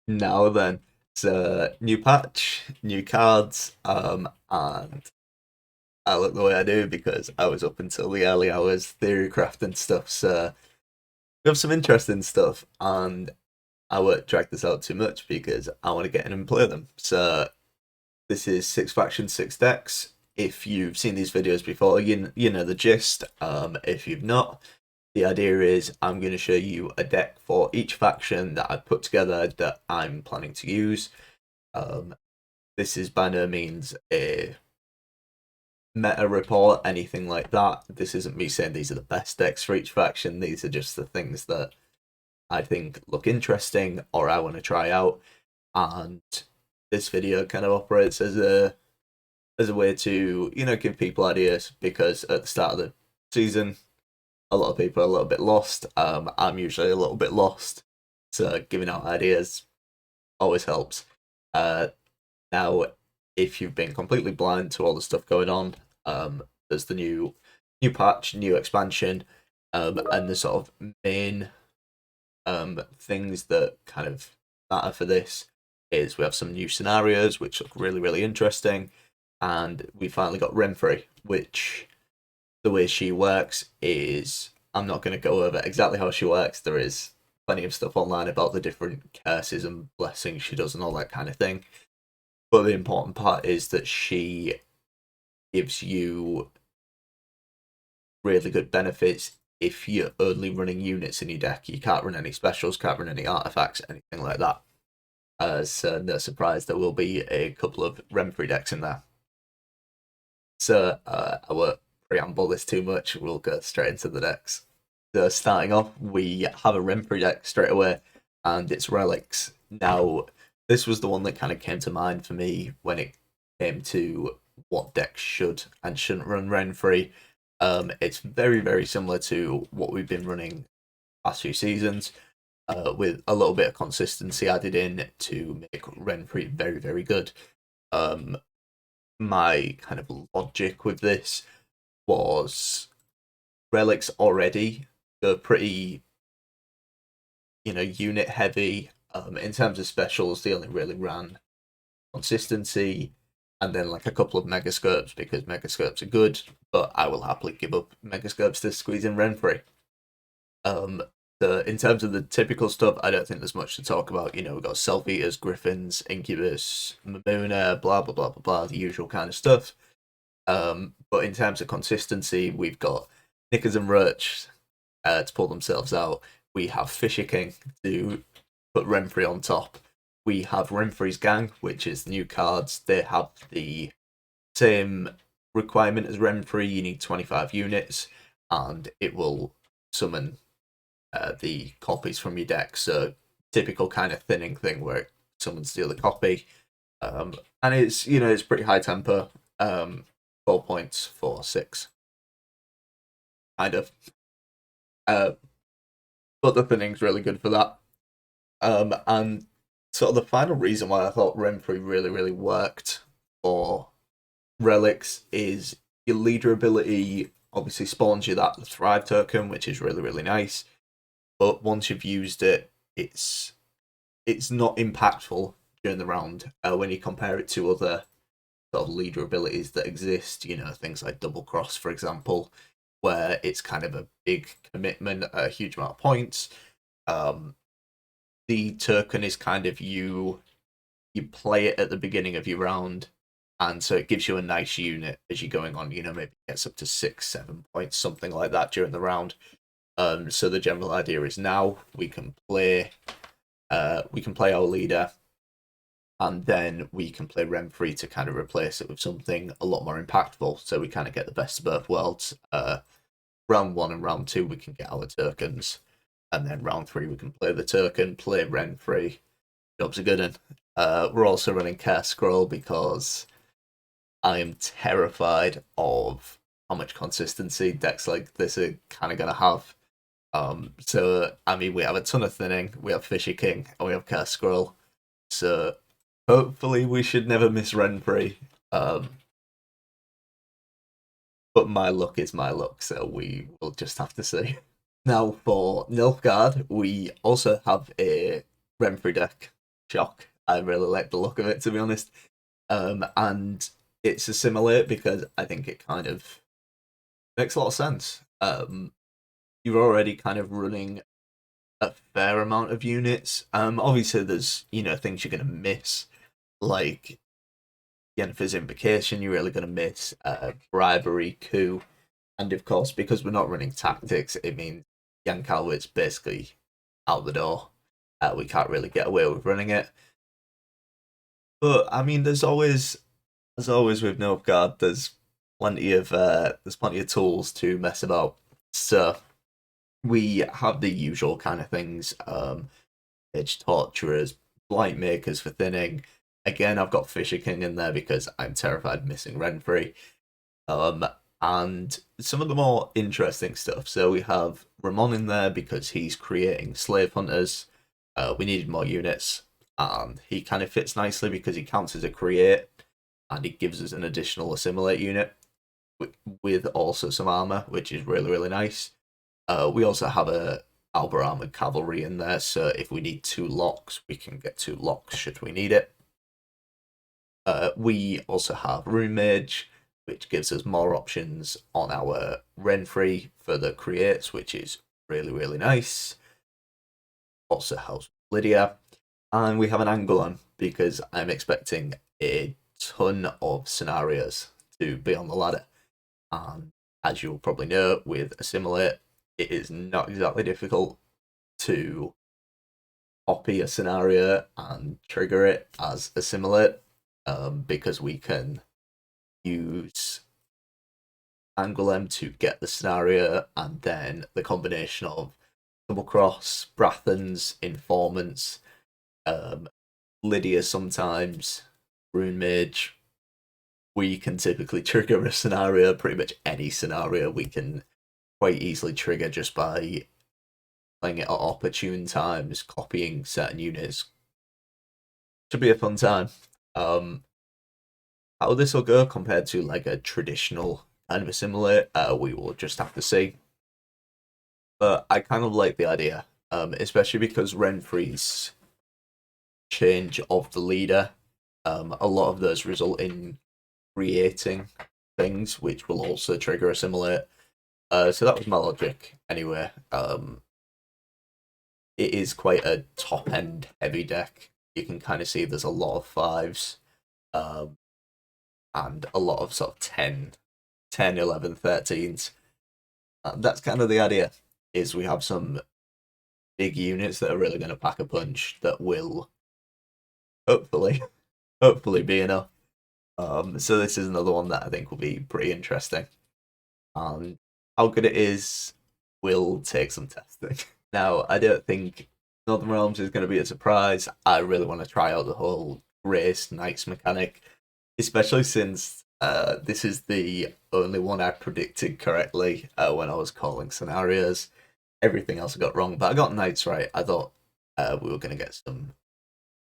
Now then, so new patch, new cards, and I look the way I do because I was up until the early hours theory crafting stuff. So we have some interesting stuff, and I won't drag this out too much because I want to get in and play them. So this is six factions, six decks. If you've seen these videos before, you know the gist. If you've not, the idea is I'm going to show you a deck for each faction that I've put together that I'm planning to use. Um, this is by no means a meta report, anything like that. This isn't me saying these are the best decks for each faction. These are just the things that I think look interesting or I want to try out. And this video kind of operates as a way to, give people ideas, because at the start of the season, a lot of people are a little bit lost. I'm usually a little bit lost, so giving out ideas always helps. Uh, Now, if you've been completely blind to all the stuff going on, there's the new patch, new expansion, and the sort of main things that kind of matter for this is we have some new scenarios which look really, really interesting, and we finally got Renfrey, which the way she works is, I'm not going to go over exactly how she works. There is plenty of stuff online about the different curses and blessings she does and all that kind of thing. But the important part is that she gives you really good benefits if you're only running units in your deck. You can't run any specials, can't run any artifacts, anything like that. So no surprise, there will be a couple of Renfrey decks in there. So I won't preamble this too much. We'll go straight into the decks. So starting off, we have a Renfrey deck straight away, and it's Relics. Now, this was the one that kind of came to mind for me when it came to what decks should and shouldn't run Renfrey. It's very, very similar to what we've been running past few seasons, with a little bit of consistency added in to make Renfrey very, very good. Um, my kind of logic with this was Relics already are pretty, unit heavy. In terms of specials, they only really ran consistency and then like a couple of megascopes because megascopes are good, but I will happily give up megascopes to squeeze in Renfrey. Um, in terms of the typical stuff, I don't think there's much to talk about. We've got Self Eaters, Griffins, Incubus, Mamuna, blah blah blah blah blah, the usual kind of stuff. But in terms of consistency, we've got Knickers and Roach to pull themselves out. We have Fisher King to put Renfrey on top. We have Renfrey's Gang, which is new cards. They have the same requirement as Renfrey. You need 25 units, and it will summon the copies from your deck. So typical kind of thinning thing where it summons the other copy. And it's pretty high tempo. 4 points for 6, kind of. Uh, but the thinning's really good for that. And sort of the final reason why I thought Renfrey really, really worked for Relics is your leader ability obviously spawns you that Thrive token, which is really, really nice. But once you've used it, it's not impactful during the round when you compare it to other sort of leader abilities that exist. Things like Double Cross, for example, where it's kind of a big commitment, a huge amount of points. The token is kind of you play it at the beginning of your round, and so it gives you a nice unit as you're going on. Maybe it gets up to 6-7 points, something like that during the round. So the general idea is now we can play our leader, and then we can play Renfrey to kind of replace it with something a lot more impactful. So we kind of get the best of both worlds. Round 1 and round 2 we can get our tokens, and then round 3 we can play the token, play Renfrey. Jobs are good. And we're also running Cast Scroll because I am terrified of how much consistency decks like this are kind of going to have. So, I mean, we have a ton of thinning, we have Fisher King, and we have Cast Scroll. So, hopefully, we should never miss Renfrey. But my luck is my luck, so we will just have to see. Now, for Nilfgaard, we also have a Renfrey deck. shock. I really like the look of it, to be honest. And it's assimilate because I think it kind of makes a lot of sense. You're already kind of running a fair amount of units. Obviously there's things you're gonna miss, like Yennefer's Invocation. You're really gonna miss bribery, coup, and of course because we're not running tactics, it means Jan Kalwit's basically out the door. We can't really get away with running it. But I mean, as always with Nilfgaard, there's plenty of tools to mess about. So we have the usual kind of things: edge torturers, blight makers for thinning. Again, I've got Fisher King in there because I'm terrified of missing Renfrey. Um, and some of the more interesting stuff. So we have Ramon in there because he's creating slave hunters. We needed more units, and he kind of fits nicely because he counts as a create, and he gives us an additional assimilate unit with also some armor, which is really really nice. We also have a Alba armored cavalry in there, so if we need 2 locks, we can get 2 locks should we need it. We also have Rune Mage, which gives us more options on our Renfrey for the creates, which is really, really nice. Also helps Lydia. And we have an Angolan because I'm expecting a ton of scenarios to be on the ladder. And as you'll probably know, with Assimilate, it is not exactly difficult to copy a scenario and trigger it as Assimilate, because we can use Angoulême to get the scenario, and then the combination of double cross, Brathens, informants, Lydia sometimes, Rune Mage. We can typically trigger a scenario, pretty much any scenario we can quite easily trigger just by playing it at opportune times, copying certain units. Should be a fun time. How this will go compared to like a traditional kind of assimilate, we will just have to see. But I kind of like the idea, especially because Renfrey's change of the leader, a lot of those result in creating things, which will also trigger assimilate. So that was my logic. Anyway, it is quite a top end heavy deck. You can kind of see there's a lot of 5s, and a lot of sort of 10, 11, 13s. That's kind of the idea, is we have some big units that are really going to pack a punch that will hopefully, hopefully be enough. So this is another one that I think will be pretty interesting. And how good it is will take some testing. Now, I don't think Northern Realms is going to be a surprise. I really want to try out the whole Grace Knights mechanic, especially since this is the only one I predicted correctly when I was calling scenarios. Everything else I got wrong, but I got Knights right. I thought we were going to get some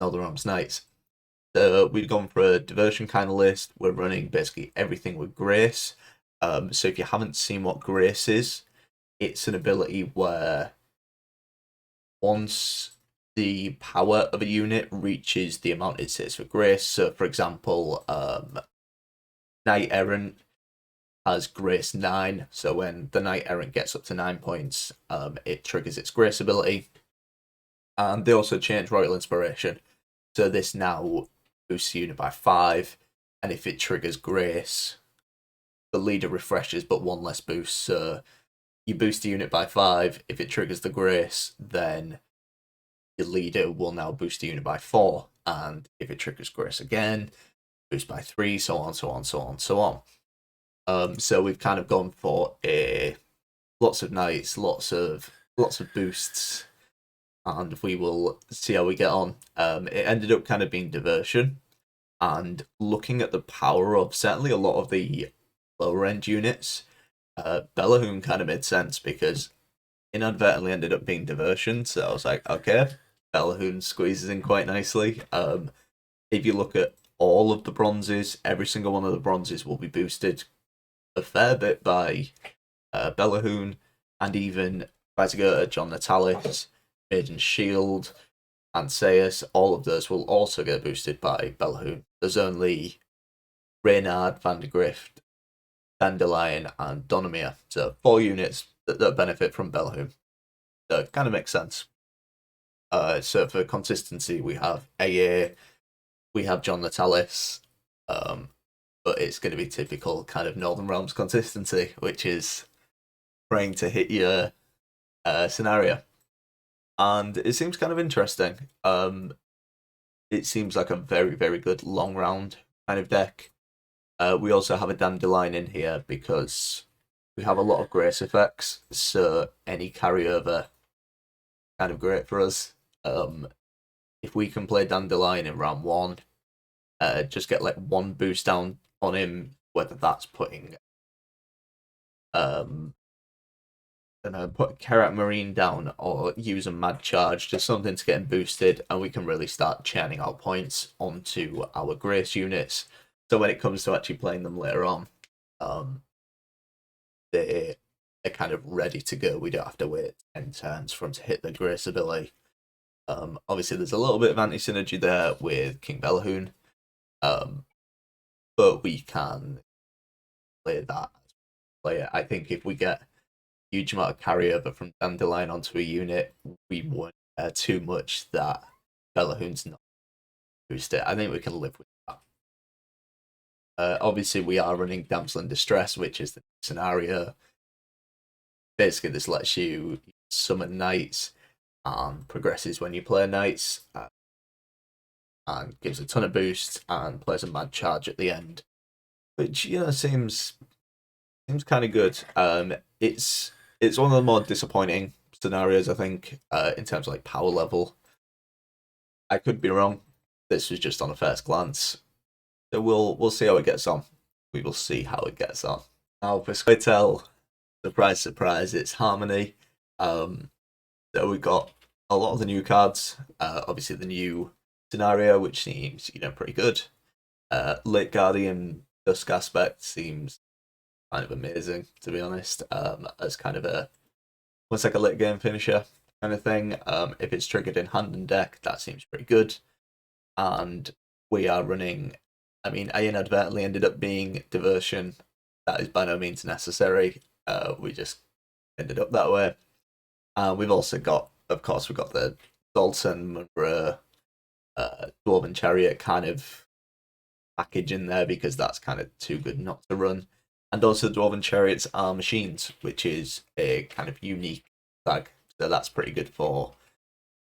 Northern Realms Knights. So we've gone for a diversion kind of list. We're running basically everything with Grace. So if you haven't seen what Grace is, it's an ability where once the power of a unit reaches the amount it sits for Grace, so for example, Knight Errant has Grace 9, so when the Knight Errant gets up to 9 points, it triggers its Grace ability. And they also change Royal Inspiration, so this now boosts the unit by 5, and if it triggers Grace, the leader refreshes but 1 less boost, so you boost the unit by 5, if it triggers the Grace, then your leader will now boost the unit by 4, and if it triggers Grace again, boost by 3, so on, so on, so on, so on. So we've kind of gone for lots of knights, lots of boosts, and we will see how we get on. It ended up kind of being diversion, and looking at the power of certainly a lot of the lower end units, Bellahoon kind of made sense because inadvertently ended up being diversion. So I was like, okay, Bellahoon squeezes in quite nicely. If you look at all of the bronzes, every single one of the bronzes will be boosted a fair bit by Bellahoon, and even try to go to John Natalis, Maiden's Shield. and Sayus, all of those will also get boosted by Bellhoon. There's only Reynard, Vandergrift, Dandelion, and Donomir. So 4 units that benefit from Bellhoon. So it kind of makes sense. So for consistency, we have AA, we have John Natalis, but it's going to be typical kind of Northern Realms consistency, which is praying to hit your scenario. And it seems kind of interesting. It seems like a very, very good long round kind of deck. We also have a Dandelion in here because we have a lot of grace effects, so any carryover kind of great for us. If we can play Dandelion in round 1, just get like 1 boost down on him, whether that's putting put Kerat Marine down or use a Mad Charge, just something to get him boosted, and we can really start churning out points onto our Grace units. So when it comes to actually playing them later on, they're kind of ready to go. We don't have to wait 10 turns for them to hit the Grace ability. Obviously, there's a little bit of anti-synergy there with King Bellhoon, but we can play that. I think if we get huge amount of carryover from Dandelion onto a unit, we won't care too much that Bellhoon's not boosted. I think we can live with that. Obviously, we are running Damsel in Distress, which is the scenario. Basically, this lets you summon knights and progresses when you play knights, and gives a ton of boost and plays a Mad Charge at the end, which seems kind of good. It's one of the more disappointing scenarios, I think, in terms of like power level. I could be wrong. This was just on a first glance. So we'll see how it gets on. We will see how it gets on. Now for Squirtle, surprise, surprise, it's Harmony. So we got a lot of the new cards. Obviously the new scenario, which seems pretty good. Late Guardian Dusk aspect seems kind of amazing, to be honest, as kind of almost like a late game finisher kind of thing. If it's triggered in hand and deck, that seems pretty good. And we are running, I inadvertently ended up being Diversion. That is by no means necessary. We just ended up that way. We've also got, of course, we've got the Dalton, Monroe, Dwarven Chariot kind of package in there because that's kind of too good not to run. And also Dwarven Chariots are machines, which is a kind of unique tag. So that's pretty good for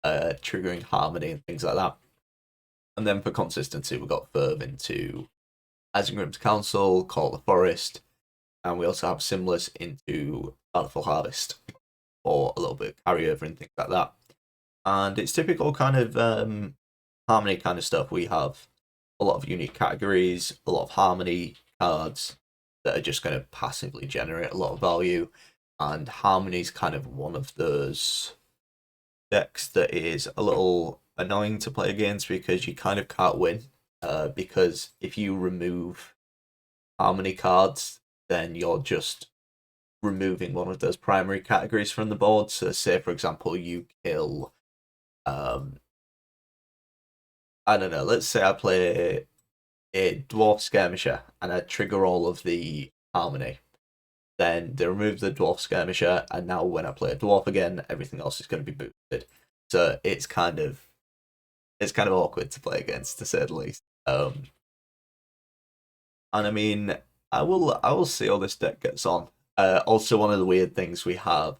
triggering Harmony and things like that. And then for consistency, we've got Verve into Asengrim's Council, Call of the Forest, and we also have Simless into Bountiful Harvest for a little bit of carryover and things like that. And it's typical kind of Harmony kind of stuff. We have a lot of unique categories, a lot of Harmony cards that are just going to passively generate a lot of value, and Harmony's kind of one of those decks that is a little annoying to play against because you kind of can't win, because if you remove Harmony cards, then you're just removing one of those primary categories from the board. So say for example you kill I don't know, let's say I play a Dwarf Skirmisher and I trigger all of the Harmony. Then they remove the Dwarf Skirmisher, and now when I play a Dwarf again, everything else is going to be boosted. So it's kind of awkward to play against, to say the least. And I will see how this deck gets on. Also, one of the weird things we have,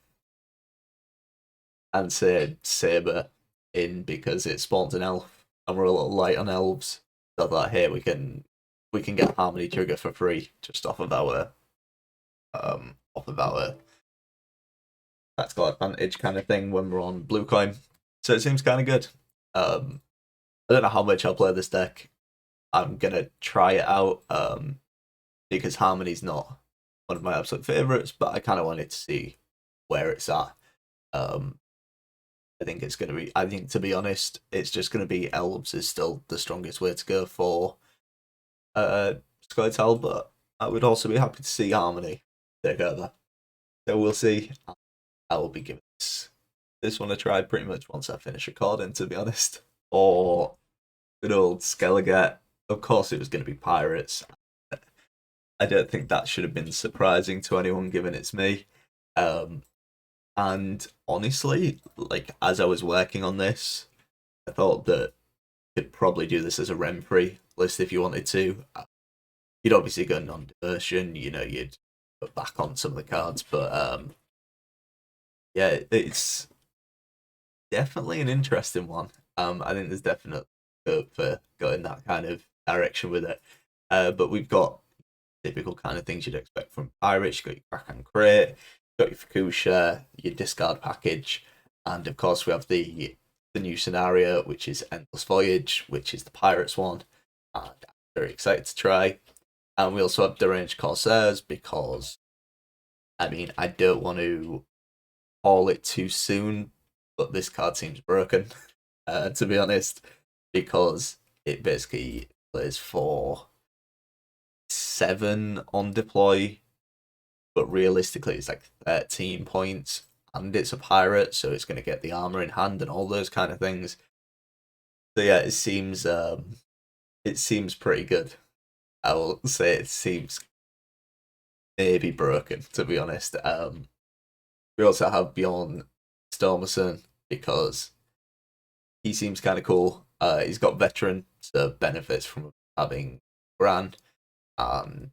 and say Saber in because it spawns an elf, and we're a little light on elves. So I thought, hey, we can get Harmony trigger for free just off of our tactical advantage kind of thing when we're on blue coin. So it seems kind of good. I don't know how much I'll play this deck. I'm gonna try it out because Harmony's not one of my absolute favorites, but I kind of wanted to see where it's at. I think it's going to be, to be honest, it's just going to be Elves is still the strongest way to go for Skytel, but I would also be happy to see Harmony take over. So we'll see. I will be giving this this one I try pretty much once I finish recording, to be honest. Or good old Skellige. Of course, it was going to be pirates. I don't think that should have been surprising to anyone, given it's me. Um, and honestly, like as I was working on this, I thought that you could probably do this as a Renfrey list if you wanted to. You'd obviously go non-diversion, you'd put back on some of the cards, but yeah, it's definitely an interesting one. I think there's definitely scope for going that kind of direction with it. But we've got typical kind of things you'd expect from pirates. You've got your Kraken crate, you've got your Fukusha, your discard package, and of course we have the new scenario, which is Endless Voyage, which is the pirates one, and I'm very excited to try. And we also have Deranged Corsairs because, I mean, I don't want to haul it too soon, but this card seems broken, to be honest, because it basically plays for 7 on deploy, but realistically it's like 13 points, and it's a pirate, so it's going to get the armor in hand and all those kind of things. So yeah, it seems pretty good. I will say it seems maybe broken, to be honest. We also have Bjorn Stormerson because he seems kind of cool. He's got veteran, so benefits from having Gran, and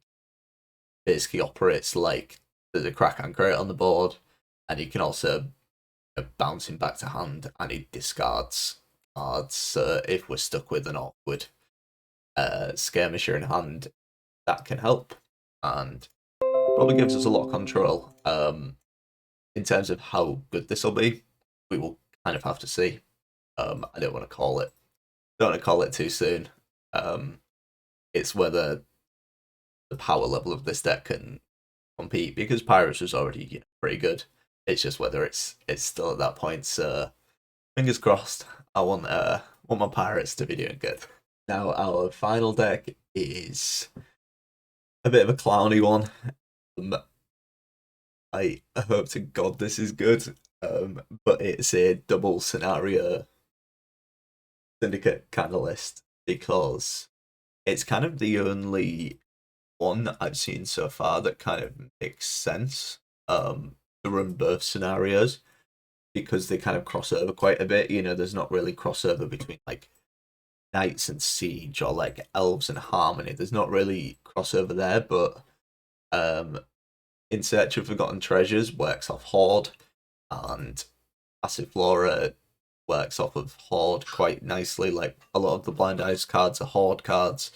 basically operates like there's a Kraken crate on the board, and he can also bounce him back to hand, and he discards cards. So if we're stuck with an awkward skirmisher in hand, that can help, and probably gives us a lot of control. In terms of how good this will be, we will kind of have to see. I don't want to call it. Don't want to call it too soon. It's whether the power level of this deck can compete, because Pirates was already pretty good. It's just whether it's still at that point. So fingers crossed. I want my Pirates to be doing good. Now our final deck is a bit of a clowny one. I hope to God this is good. But it's a double scenario syndicate kind of list because it's kind of the only one that I've seen so far that kind of makes sense to run both scenarios, because they kind of cross over quite a bit. There's not really crossover between like Knights and Siege or like Elves and Harmony. There's not really crossover there, but In Search of Forgotten Treasures works off Horde, and Passiflora works off of Horde quite nicely. Like a lot of the Blind Eyes cards are Horde cards.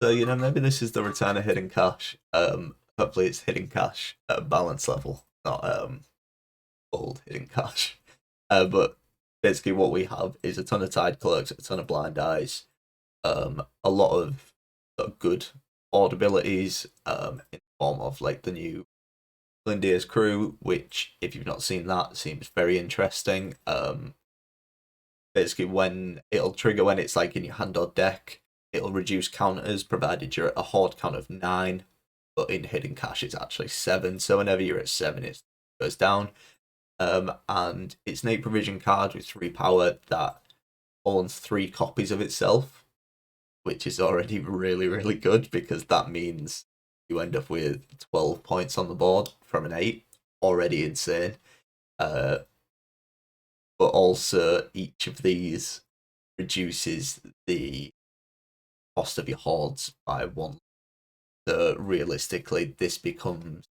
So, maybe this is the return of Hidden Cash. Hopefully it's Hidden Cash at a balance level, not old Hidden Cash. But basically what we have is a ton of Tide Cloaks, a ton of Blind Eyes, a lot of good Horde abilities, in the form of like the new Lindia's Crew, which, if you've not seen that, seems very interesting. Basically when it'll trigger when it's like in your hand or deck, it'll reduce counters provided you're at a Horde count of 9, but in Hidden Cash it's actually 7, so whenever you're at 7 it goes down. And it's an 8 provision card with 3 power that owns 3 copies of itself, which is already really, really good, because that means you end up with 12 points on the board from an 8, already insane. But also each of these reduces the cost of your hordes by 1. So realistically, this becomes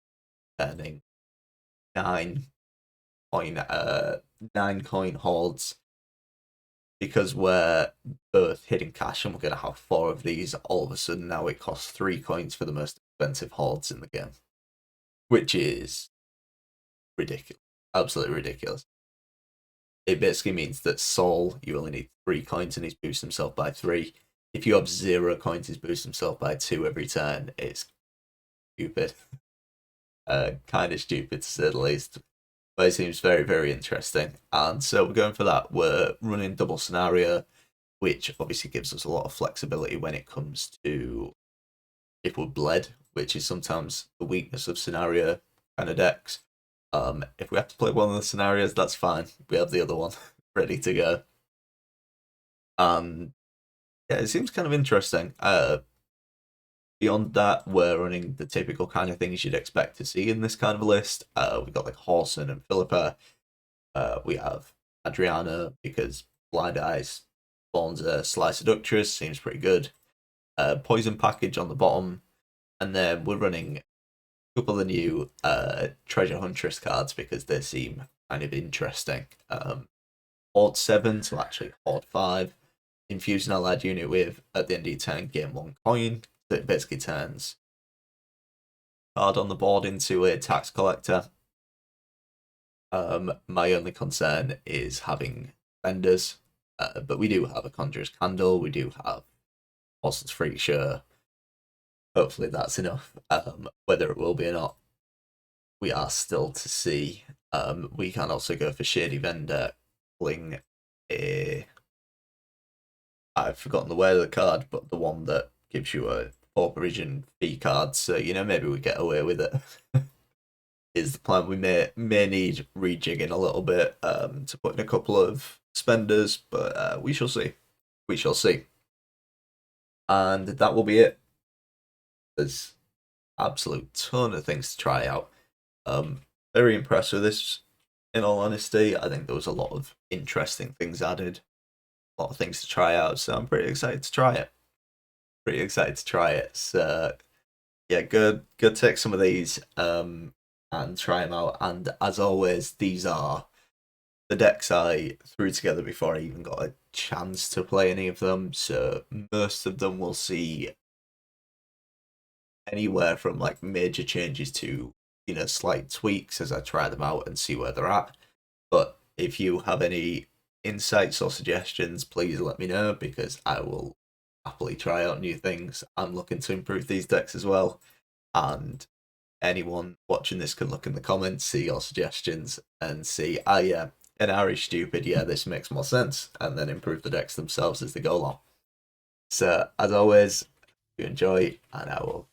turning 9 coin hordes, because we're both Hidden Cash and we're going to have 4 of these. All of a sudden now it costs 3 coins for the most expensive hordes in the game, which is ridiculous, absolutely ridiculous. It basically means that Sol, you only need 3 coins and he's boost himself by 3. If you have 0 coins, he's boost himself by 2 every turn. It's stupid. Kind of stupid to say the least. But it seems very, very interesting. And so we're going for that. We're running double scenario, which obviously gives us a lot of flexibility when it comes to if we're bled, which is sometimes the weakness of scenario kind of decks. If we have to play one of the scenarios, that's fine. We have the other one ready to go. And yeah, it seems kind of interesting. Beyond that, we're running the typical kind of things you'd expect to see in this kind of a list. We've got like Horson and Philippa. We have Adriana because Blind Eyes spawns a Sly Seductress, seems pretty good. Poison Package on the bottom. And then we're running a couple of new Treasure Huntress cards because they seem kind of interesting. Horde 7, so actually Horde 5. Infuse an allied unit with, at the end of your turn, gain 1 coin. So it basically turns card on the board into a tax collector. My only concern is having vendors, but we do have a Conjurer's Candle, we do have Boston's Freak Show. Hopefully that's enough. Whether it will be or not, we are still to see. We can also go for Shady Vendor, pulling a... I've forgotten the word of the card, but the one that gives you a Corporation fee card, so maybe we get away with it. Is the plan. We may need rejigging a little bit to put in a couple of spenders, but we shall see. We shall see. And that will be it. There's absolute ton of things to try out. Very impressed with this, in all honesty. I think there was a lot of interesting things added, a lot of things to try out, so I'm pretty excited to try it. So yeah, go take some of these and try them out. And as always, these are the decks I threw together before I even got a chance to play any of them. So most of them will see anywhere from like major changes to slight tweaks as I try them out and see where they're at. But if you have any insights or suggestions, please let me know because I will happily try out new things. I'm looking to improve these decks as well, and anyone watching this can look in the comments, see your suggestions, and see, yeah, an Irish stupid, yeah, this makes more sense, and then improve the decks themselves as they go along. So, as always, if you enjoy, and I will